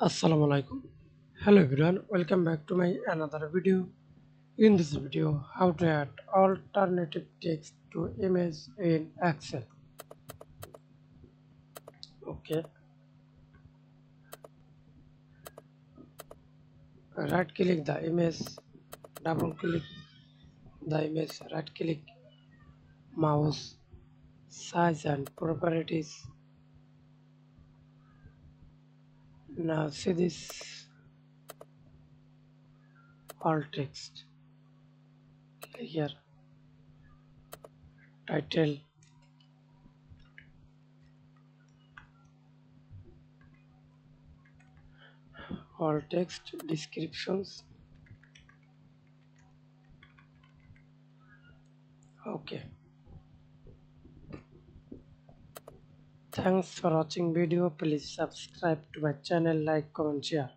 Assalamu alaikum. Hello everyone, welcome back to my another video. In this video, how to add alternative text to image in Excel. Okay, right click the image, double click the image, right click mouse, size and properties. Now see this alt text. Click here, title, alt text, descriptions. Okay. Thanks for watching video. Please subscribe to my channel, like, comment, share.